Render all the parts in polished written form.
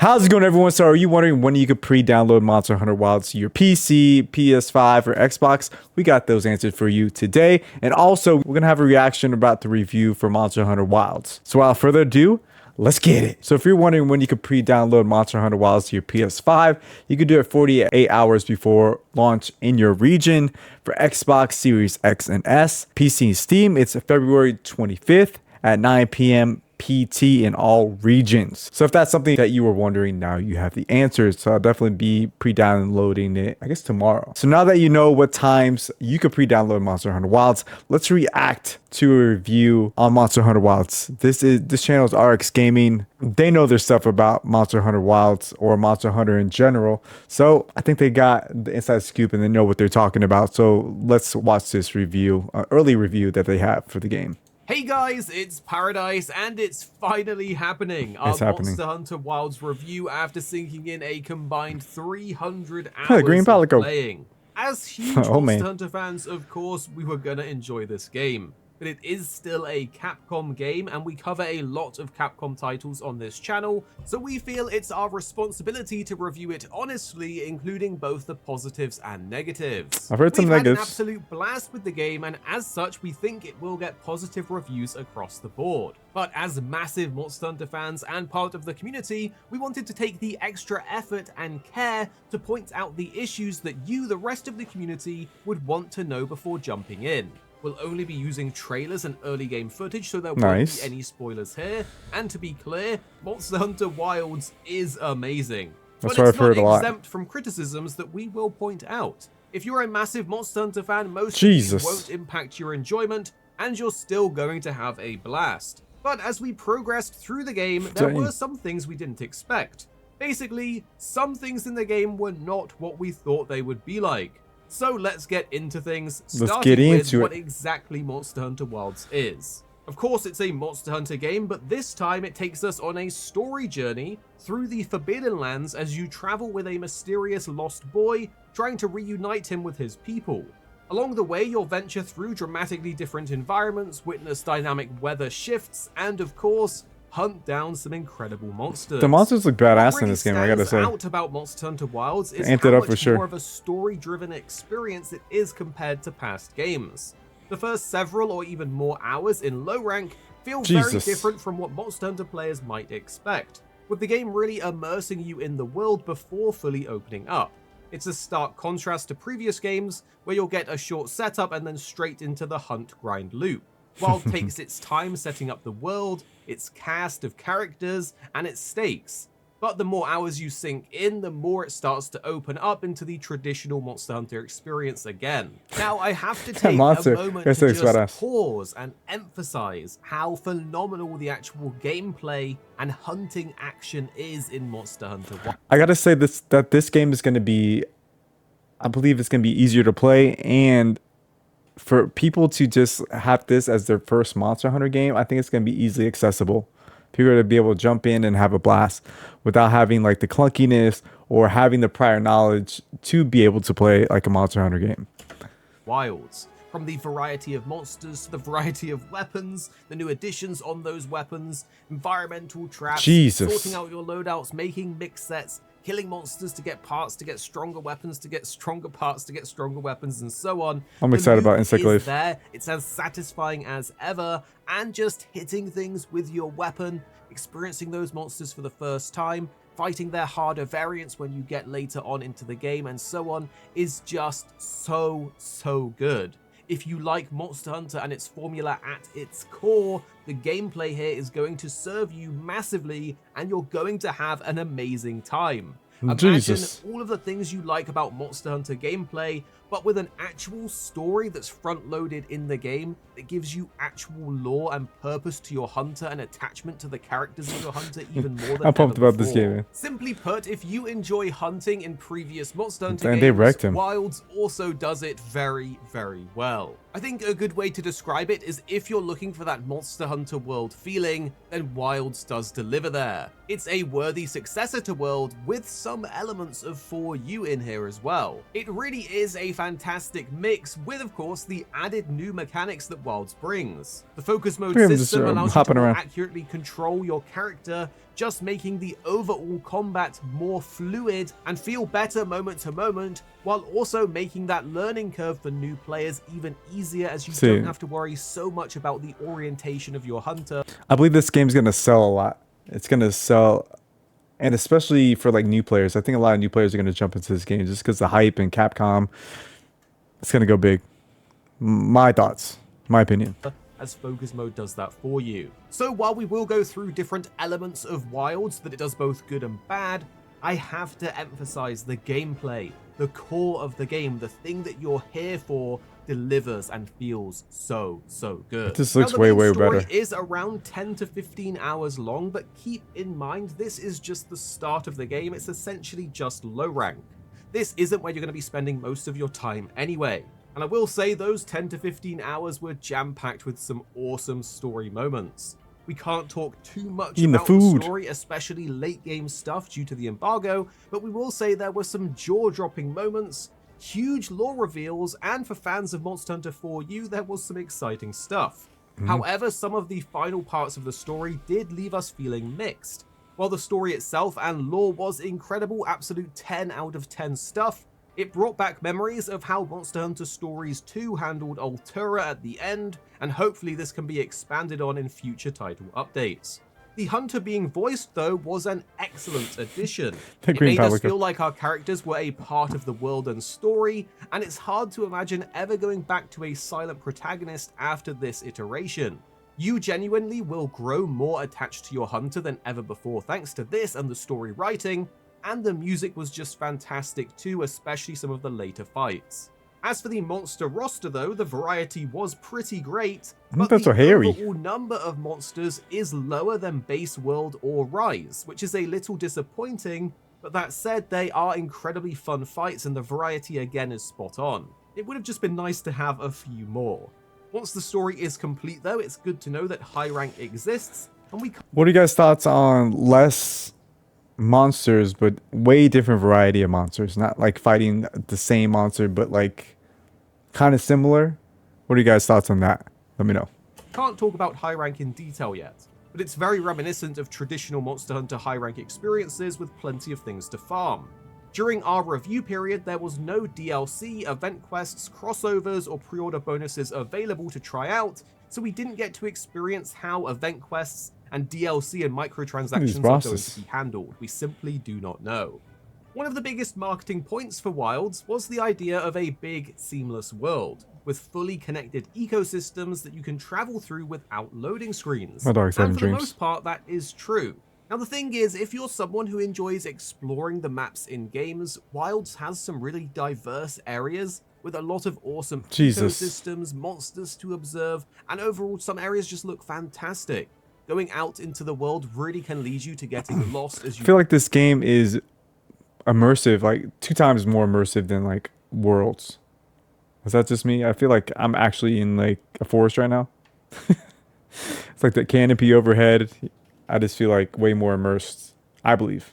How's it going, everyone? So are you wondering when you could pre-download Monster Hunter Wilds to your PC, PS5, or Xbox? We got those answered for you today. And also, we're going to have a reaction about the review for Monster Hunter Wilds. So without further ado, let's get it. So if you're wondering when you could pre-download Monster Hunter Wilds to your PS5, you can do it 48 hours before launch in your region. For Xbox Series X and S, PC and Steam, it's February 25th at 9 p.m. PT in all regions. So if that's something that you were wondering, now you have the answers. So I'll definitely be pre-downloading it, I guess, tomorrow. So now that you know what times you could pre-download Monster Hunter Wilds, let's react to a review on Monster Hunter Wilds. This channel is RX Gaming. They know their stuff about Monster Hunter Wilds or Monster Hunter in general. So I think they got the inside scoop and they know what they're talking about. So let's watch this review, early review that they have for the game. Hey guys, it's Paradise, and it's finally happening. Our Monster Hunter Wilds review after sinking in a combined 300 hours of playing. As huge Monster Hunter fans, of course, we were gonna enjoy this game. But it is still a Capcom game, and we cover a lot of Capcom titles on this channel, so we feel it's our responsibility to review it honestly, including both the positives and negatives. I've heard some negatives. We've had an absolute blast with the game, and as such, we think it will get positive reviews across the board. But as massive Monster Hunter fans and part of the community, we wanted to take the extra effort and care to point out the issues that you, the rest of the community, would want to know before jumping in. We'll only be using trailers and early game footage, so there won't be any spoilers here. And to be clear, Monster Hunter Wilds is amazing. That's but what it's I've heard a lot. exempt from criticisms that we will point out. If you're a massive Monster Hunter fan, most of these won't impact your enjoyment, and you're still going to have a blast. But as we progressed through the game, there were some things we didn't expect. Basically, some things in the game were not what we thought they would be like. So let's get into things, starting with what exactly Monster Hunter Wilds is. Of course, it's a Monster Hunter game, but this time it takes us on a story journey through the Forbidden Lands as you travel with a mysterious lost boy, trying to reunite him with his people. Along the way, you'll venture through dramatically different environments, witness dynamic weather shifts, and of course, hunt down some incredible monsters. The monsters look badass in this game, I gotta say. What out about Monster Hunter Wilds is how much more of a story-driven experience it is compared to past games. The first several or even more hours in low rank feel very different from what Monster Hunter players might expect, with the game really immersing you in the world before fully opening up. It's a stark contrast to previous games, where you'll get a short setup and then straight into the hunt grind loop. Wild takes its time setting up the world, its cast of characters, and its stakes. But the more hours you sink in, the more it starts to open up into the traditional Monster Hunter experience again. Now, I have to take a moment to just pause and emphasize how phenomenal the actual gameplay and hunting action is in Monster Hunter. I gotta say that this game is gonna be, I believe it's gonna be easier to play, and for people to just have this as their first Monster Hunter game, I think it's going to be easily accessible. People are to be able to jump in and have a blast without having like the clunkiness or having the prior knowledge to be able to play like a Monster Hunter game. Wilds. From the variety of monsters to the variety of weapons, the new additions on those weapons, environmental traps, sorting out your loadouts, making mix sets, killing monsters to get parts, to get stronger weapons, to get stronger parts, to get stronger weapons, and so on. I'm excited about Insect Life. It's as satisfying as ever, and just hitting things with your weapon, experiencing those monsters for the first time, fighting their harder variants when you get later on into the game, and so on, is just so good. If you like Monster Hunter and its formula at its core, the gameplay here is going to serve you massively, and you're going to have an amazing time. Imagine all of the things you like about Monster Hunter gameplay, but with an actual story that's front-loaded in the game that gives you actual lore and purpose to your hunter and attachment to the characters of your hunter even more than I'm pumped about this game, man. Simply put, if you enjoy hunting in previous Monster Hunter games, Wilds also does it very well. I think a good way to describe it is if you're looking for that Monster Hunter World feeling, then Wilds does deliver there. It's a worthy successor to World with some elements of 4U in here as well. It really is a fantastic mix with, of course, the added new mechanics that Wilds brings. The focus mode system allows you to more accurately control your character, just making the overall combat more fluid and feel better moment to moment, while also making that learning curve for new players even easier, as you don't have to worry so much about the orientation of your hunter. I believe this game's going to sell a lot. It's going to sell, and especially for like new players. I think a lot of new players are going to jump into this game just because the hype and Capcom. It's going to go big. My thoughts, my opinion. As focus mode does that for you. So while we will go through different elements of Wilds that it does both good and bad, I have to emphasize the gameplay, the core of the game, the thing that you're here for delivers and feels so good. This looks way better. The story is around 10 to 15 hours long, but keep in mind this is just the start of the game. It's essentially just low rank. This isn't where you're going to be spending most of your time anyway. And I will say those 10 to 15 hours were jam-packed with some awesome story moments. We can't talk too much about the story, especially late game stuff due to the embargo, but we will say there were some jaw-dropping moments, huge lore reveals, and for fans of Monster Hunter 4U, there was some exciting stuff. However, some of the final parts of the story did leave us feeling mixed. While the story itself and lore was incredible, absolute 10 out of 10 stuff, it brought back memories of how Monster Hunter Stories 2 handled Altura at the end, and hopefully this can be expanded on in future title updates. The hunter being voiced, though, was an excellent addition. It made us feel like our characters were a part of the world and story, and it's hard to imagine ever going back to a silent protagonist after this iteration. You genuinely will grow more attached to your hunter than ever before thanks to this and the story writing, and the music was just fantastic too, especially some of the later fights. As for the monster roster though, the variety was pretty great, but the overall number of monsters is lower than Base World or Rise, which is a little disappointing, but that said, they are incredibly fun fights and the variety again is spot on. It would have just been nice to have a few more. Once the story is complete though, it's good to know that high rank exists, and we... What are you guys' thoughts on less monsters but way different variety of monsters, not like fighting the same monster but like kind of similar? What are you guys' thoughts on that? Let me know. Can't talk about high rank in detail yet, but it's very reminiscent of traditional Monster Hunter high rank experiences with plenty of things to farm. During our review period, there was no DLC, event quests, crossovers, or pre-order bonuses available to try out, so we didn't get to experience how event quests and DLC and microtransactions are going to be handled. We simply do not know. One of the biggest marketing points for Wilds was the idea of a big, seamless world, with fully connected ecosystems that you can travel through without loading screens. And for the most part, that is true. Now the thing is, if you're someone who enjoys exploring the maps in games, Wilds has some really diverse areas with a lot of awesome ecosystems, monsters to observe, and overall some areas just look fantastic. Going out into the world really can lead you to getting lost as you... I feel like this game is immersive, like 2 times more immersive than like Worlds. Is that just me? I feel like I'm actually in like a forest right now. It's like the canopy overhead. I just feel like way more immersed, I believe.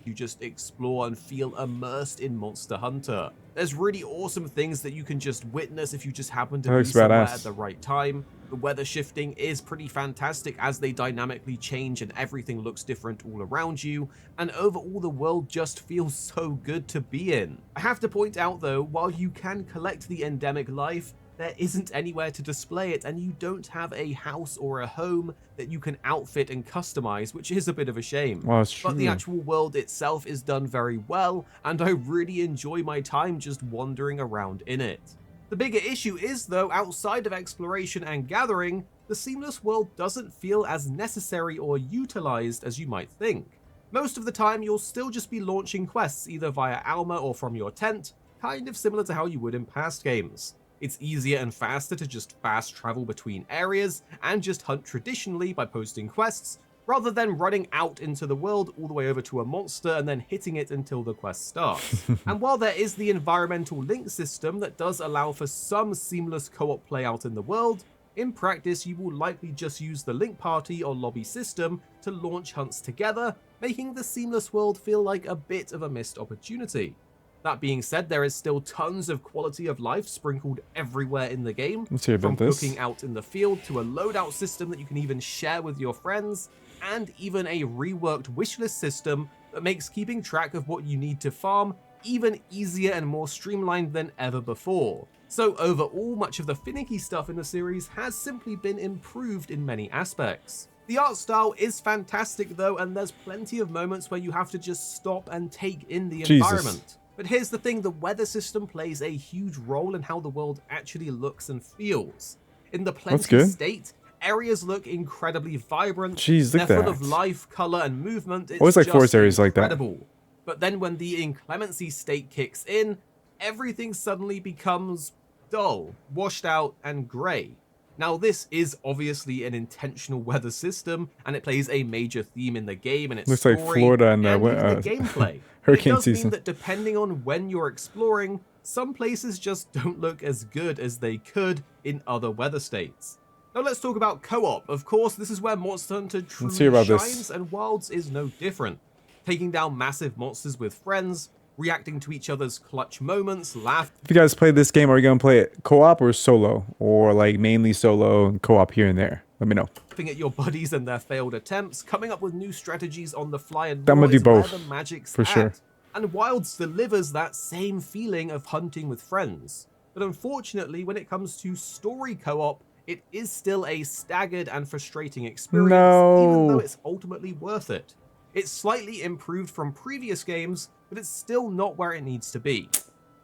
You just explore and feel immersed in Monster Hunter. There's really awesome things that you can just witness if you just happen to be somewhere at the right time. The weather shifting is pretty fantastic as they dynamically change and everything looks different all around you, and overall the world just feels so good to be in. I have to point out though, while you can collect the endemic life, there isn't anywhere to display it, and you don't have a house or a home that you can outfit and customize, which is a bit of a shame. Well, that's true. But the actual world itself is done very well, and I really enjoy my time just wandering around in it. The bigger issue is, though, outside of exploration and gathering, the seamless world doesn't feel as necessary or utilized as you might think. Most of the time, you'll still just be launching quests either via Alma or from your tent, kind of similar to how you would in past games. It's easier and faster to just fast travel between areas and just hunt traditionally by posting quests, rather than running out into the world all the way over to a monster and then hitting it until the quest starts. And while there is the environmental link system that does allow for some seamless co-op play out in the world, in practice you will likely just use the link party or lobby system to launch hunts together, making the seamless world feel like a bit of a missed opportunity. That being said, there is still tons of quality of life sprinkled everywhere in the game, from cooking out in the field to a loadout system that you can even share with your friends, and even a reworked wishlist system that makes keeping track of what you need to farm even easier and more streamlined than ever before. So overall, much of the finicky stuff in the series has simply been improved in many aspects. The art style is fantastic though, and there's plenty of moments where you have to just stop and take in the environment. But here's the thing, the weather system plays a huge role in how the world actually looks and feels. In the Plenty state, areas look incredibly vibrant, they're full of life, color, and movement. It's always like forest areas incredible. Like that. But then when the inclemency state kicks in, everything suddenly becomes dull, washed out, and grey. Now this is obviously an intentional weather system, and it plays a major theme in the game and its story, like Florida and the gameplay. Hurricane season. It does mean that depending on when you're exploring, some places just don't look as good as they could in other weather states. Now let's talk about co-op. Of course, this is where Monster Hunter truly shines, and Wilds is no different. Taking down massive monsters with friends, reacting to each other's clutch moments, laugh. If you guys play this game, are you gonna play it co-op or solo, or like mainly solo and co-op here and there? Let me know. Laughing at your buddies and their failed attempts, coming up with new strategies on the fly, and I'm gonna do both, where the magic's for sure. And Wilds delivers that same feeling of hunting with friends. But unfortunately, when it comes to story co-op, it is still a staggered and frustrating experience, even though it's ultimately worth it. It's slightly improved from previous games, but it's still not where it needs to be.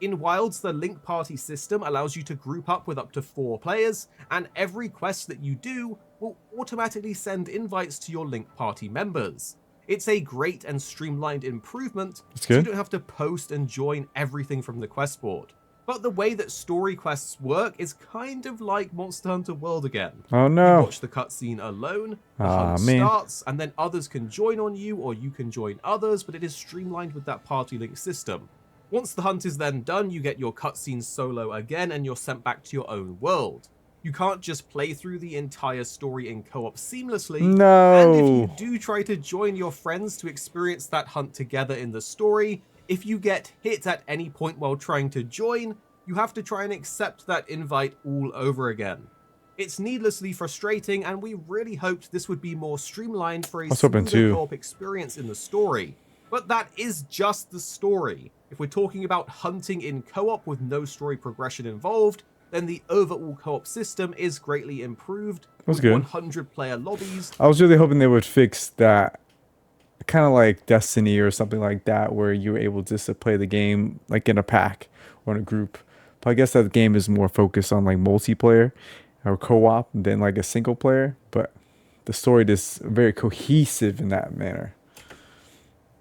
In Wilds, the link party system allows you to group up with up to 4 players, and every quest that you do will automatically send invites to your link party members. It's a great and streamlined improvement, so you don't have to post and join everything from the quest board. But the way that story quests work is kind of like Monster Hunter World again. Oh no. You watch the cutscene alone, the hunt starts, and then others can join on you, or you can join others, but it is streamlined with that party link system. Once the hunt is then done, you get your cutscene solo again, and you're sent back to your own world. You can't just play through the entire story in co-op seamlessly. No. And if you do try to join your friends to experience that hunt together in the story, if you get hit at any point while trying to join, you have to try and accept that invite all over again. It's needlessly frustrating, and we really hoped this would be more streamlined for a smoother co-op experience in the story. But that is just the story. If we're talking about hunting in co-op with no story progression involved, then the overall co-op system is greatly improved with 100-player lobbies. I was really hoping they would fix that, kind of like Destiny or something like that, where you were able just to play the game like in a pack or in a group. But I guess that game is more focused on like multiplayer or co-op than like a single player. But the story is very cohesive in that manner.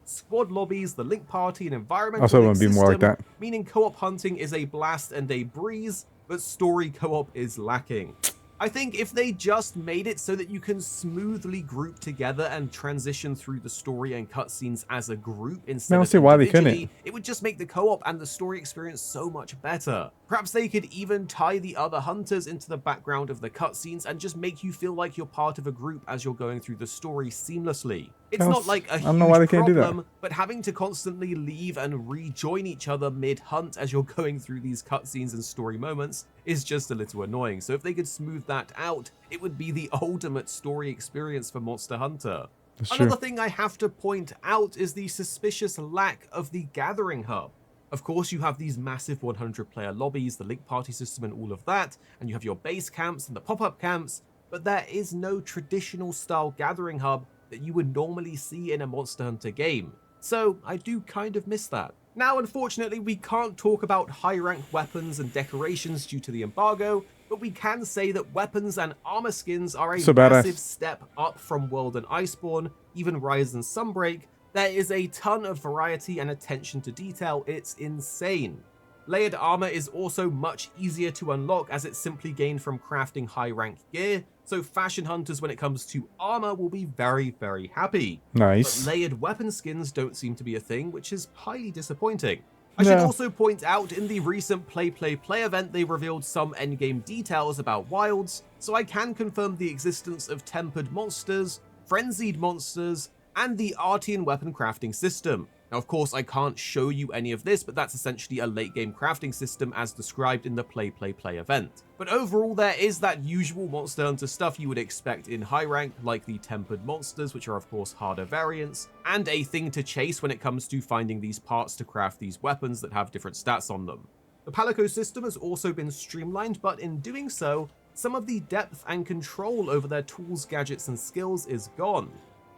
Squad lobbies, the link party, and environmental link system, more like that. Meaning co-op hunting is a blast and a breeze, but story co-op is lacking. I think if they just made it so that you can smoothly group together and transition through the story and cutscenes as a group instead of individually, it would just make the co-op and the story experience so much better. Perhaps they could even tie the other hunters into the background of the cutscenes and just make you feel like you're part of a group as you're going through the story seamlessly. It's not like a huge problem, but having to constantly leave and rejoin each other mid-hunt as you're going through these cutscenes and story moments is just a little annoying. So if they could smooth that out, it would be the ultimate story experience for Monster Hunter. Another thing I have to point out is the suspicious lack of the gathering hub. Of course, you have these massive 100-player lobbies, the link party system and all of that, and you have your base camps and the pop-up camps, but there is no traditional style gathering hub that you would normally see in a Monster Hunter game. So I do kind of miss that. Now, unfortunately, we can't talk about high-ranked weapons and decorations due to the embargo, but we can say that weapons and armor skins are a massive step up from World and Iceborne, even Rise and Sunbreak. There is a ton of variety and attention to detail, it's insane. Layered armor is also much easier to unlock as it's simply gained from crafting high rank gear, so fashion hunters when it comes to armor will be very, very happy. Nice. But layered weapon skins don't seem to be a thing, which is highly disappointing. I should also point out in the recent Play event they revealed some endgame details about Wilds, so I can confirm the existence of tempered monsters, frenzied monsters, and the Artian weapon crafting system. Now, of course, I can't show you any of this, but that's essentially a late-game crafting system as described in the Play event. But overall, there is that usual Monster Hunter stuff you would expect in high rank, like the tempered monsters, which are of course harder variants, and a thing to chase when it comes to finding these parts to craft these weapons that have different stats on them. The Palico system has also been streamlined, but in doing so, some of the depth and control over their tools, gadgets, and skills is gone.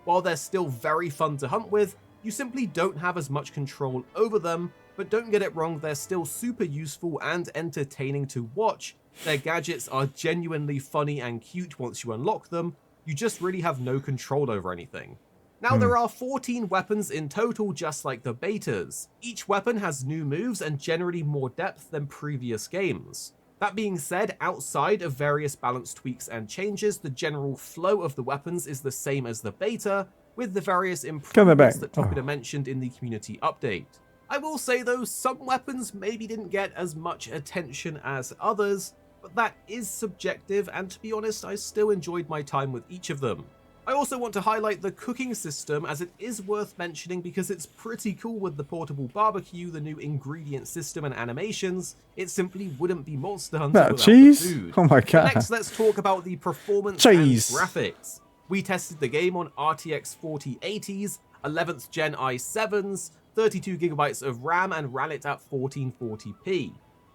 While they're still very fun to hunt with, you simply don't have as much control over them, but don't get it wrong, they're still super useful and entertaining to watch. Their gadgets are genuinely funny and cute once you unlock them, you just really have no control over anything. Now there are 14 weapons in total, just like the betas. Each weapon has new moves and generally more depth than previous games. That being said, outside of various balance tweaks and changes, the general flow of the weapons is the same as the beta, with the various improvements that Topida mentioned in the community update. I will say though, some weapons maybe didn't get as much attention as others, but that is subjective, and to be honest, I still enjoyed my time with each of them. I also want to highlight the cooking system, as it is worth mentioning because it's pretty cool with the portable barbecue, the new ingredient system and animations. It simply wouldn't be Monster Hunter without cheese? the food. Oh my god. But next, let's talk about the performance and graphics. We tested the game on RTX 4080s, 11th gen i7s, 32GB of RAM, and ran it at 1440p.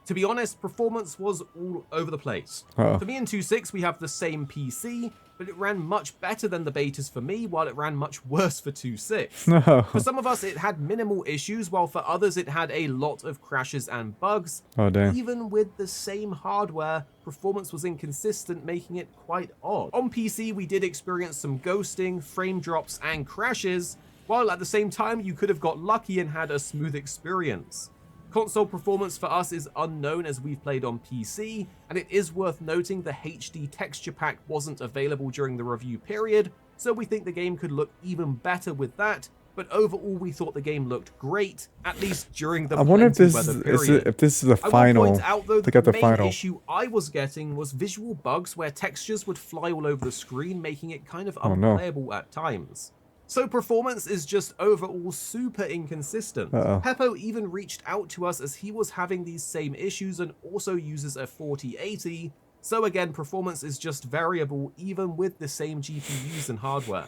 To be honest, performance was all over the place. For me and 2.6, we have the same PC, but it ran much better than the betas for me, while it ran much worse for 2.6. For some of us, it had minimal issues, while for others, it had a lot of crashes and bugs. Even with the same hardware, performance was inconsistent, making it quite odd. On PC, we did experience some ghosting, frame drops, and crashes, while at the same time, you could have got lucky and had a smooth experience. Console performance for us is unknown as we've played on PC, and it is worth noting the HD texture pack wasn't available during the review period, so we think the game could look even better with that, but overall we thought the game looked great, at least during the weather period. If this is the final. I will point out though that the main issue I was getting was visual bugs where textures would fly all over the screen, making it kind of unplayable at times. So performance is just overall super inconsistent. Peppo even reached out to us as he was having these same issues and also uses a 4080. So again, performance is just variable even with the same GPUs and hardware.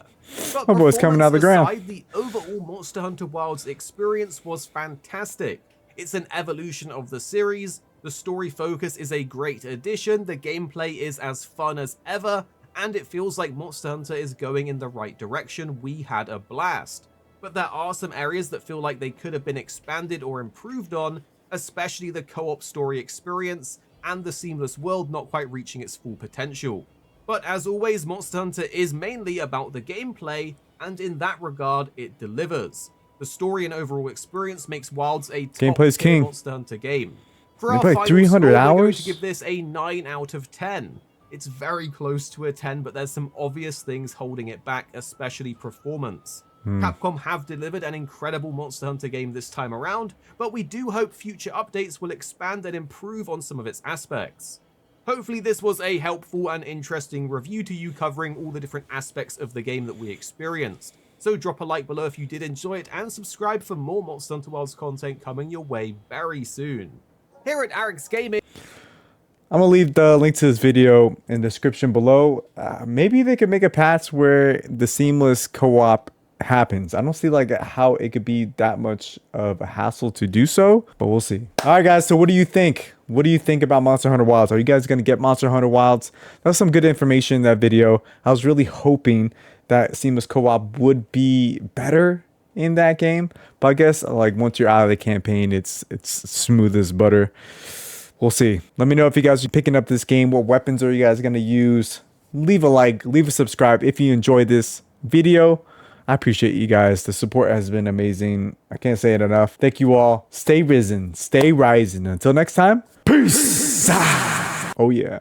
But my boy's coming out of the ground. The overall Monster Hunter Wilds experience was fantastic. It's an evolution of the series. The story focus is a great addition. The gameplay is as fun as ever, and it feels like Monster Hunter is going in the right direction. We had a blast. But there are some areas that feel like they could have been expanded or improved on, especially the co-op story experience and the seamless world not quite reaching its full potential. But as always, Monster Hunter is mainly about the gameplay, and in that regard, it delivers. The story and overall experience makes Wilds a top-tier Monster Hunter game. For our final 300 score, hours? we're going to give this a 9 out of 10. It's very close to a 10, but there's some obvious things holding it back, especially performance. Capcom have delivered an incredible Monster Hunter game this time around, but we do hope future updates will expand and improve on some of its aspects. Hopefully this was a helpful and interesting review to you, covering all the different aspects of the game that we experienced. So drop a like below if you did enjoy it, and subscribe for more Monster Hunter Wilds content coming your way very soon. Here at Arix Gaming, I'm gonna leave the link to this video in the description below. Maybe they could make a patch where the seamless co-op happens. I don't see like how it could be that much of a hassle to do so, but we'll see. All right, guys. So what do you think? What do you think about Monster Hunter Wilds? Are you guys gonna get Monster Hunter Wilds? That was some good information in that video. I was really hoping that seamless co-op would be better in that game, but I guess like once you're out of the campaign, it's smooth as butter. We'll see. Let me know if you guys are picking up this game. What weapons are you guys going to use? Leave a like, leave a subscribe if you enjoyed this video. I appreciate you guys. The support has been amazing. I can't say it enough. Thank you all. Stay risen, stay rising. Until next time, peace. Oh yeah.